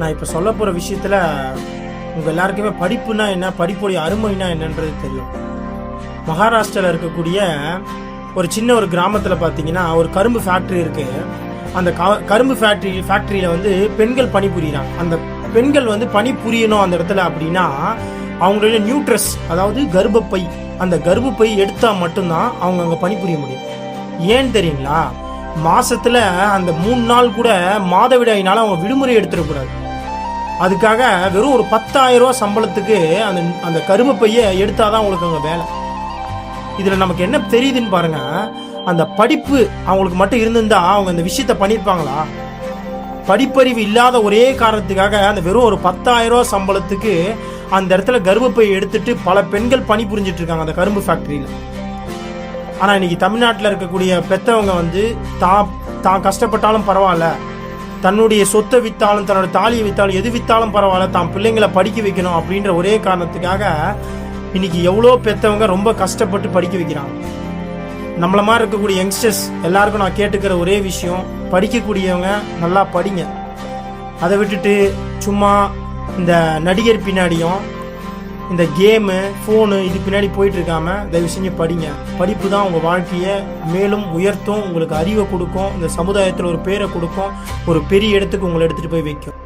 நான் இப்போ சொல்ல போகிற விஷயத்தில் உங்கள் எல்லாருக்குமே படிப்புனா என்ன, படிப்புடைய அருமைனா என்னன்றது தெரியும். மகாராஷ்டிராவில் இருக்கக்கூடிய ஒரு சின்ன ஒரு கிராமத்தில் பார்த்தீங்கன்னா ஒரு கரும்பு ஃபேக்ட்ரி இருக்குது. அந்த கரும்பு ஃபேக்ட்ரியில் வந்து பெண்கள் பணிபுரிகிறாங்க. அந்த பெண்கள் வந்து பணி புரியணும் அந்த இடத்துல அப்படின்னா அவங்களுடைய நியூட்ரஸ், அதாவது கர்ப்பப்பை, அந்த கர்ப்பப்பை எடுத்தால் மட்டும்தான் அவங்க அங்கே பணிபுரிய முடியும். ஏன்னு தெரியுங்களா? மாசத்துல அந்த 3 நாள் கூட மாதவிடாயினால அவங்க விடுமுறை எடுத்துடக்கூடாது. அதுக்காக வெறும் ஒரு 10,000 ரூபா சம்பளத்துக்கு அந்த கரும்பப்பையை எடுத்தாதான் அவங்களுக்கு அங்கே வேலை. இதுல நமக்கு என்ன தெரியுதுன்னு பாருங்க. அந்த படிப்பு அவங்களுக்கு மட்டும் இருந்திருந்தா அவங்க அந்த விஷயத்த பண்ணியிருப்பாங்களா? படிப்பறிவு இல்லாத ஒரே காரணத்துக்காக அந்த வெறும் ஒரு 10,000 ரூபா சம்பளத்துக்கு அந்த இடத்துல கர்ப்பப்பை எடுத்துட்டு பல பெண்கள் பணி புரிஞ்சிட்டு இருக்காங்க அந்த கரும்பு ஃபேக்டரியில. ஆனால் இன்னைக்கு தமிழ்நாட்டில் இருக்கக்கூடிய பெற்றவங்க வந்து தான் கஷ்டப்பட்டாலும் பரவாயில்ல, தன்னுடைய சொத்தை விற்றாலும் தன்னோட தாலியை விற்றாலும் எது விற்றாலும் பரவாயில்ல, தான் பிள்ளைங்களை படிக்க வைக்கணும் அப்படின்ற ஒரே காரணத்துக்காக இன்னைக்கு எவ்வளோ பெற்றவங்க ரொம்ப கஷ்டப்பட்டு படிக்க வைக்கிறாங்க. நம்மள மாதிரி இருக்கக்கூடிய யங்ஸ்டர்ஸ் எல்லாருக்கும் நான் கேட்டுக்கிற ஒரே விஷயம், படிக்கக்கூடியவங்க நல்லா படிங்க. அதை விட்டுட்டு சும்மா இந்த நடிகர் பின்னாடியும் இந்த கேமு ஃபோனு இது பின்னாடி போயிட்டு இருக்காம தயவு செஞ்சு படிங்க. படிப்பு தான் உங்கள் வாழ்க்கையை மேலும் உயர்த்தும், உங்களுக்கு அறிவை கொடுக்கும், இந்த சமுதாயத்தில் ஒரு பேரை கொடுக்கும், ஒரு பெரிய இடத்துக்கு உங்களை எடுத்துகிட்டு போய் வைக்கும்.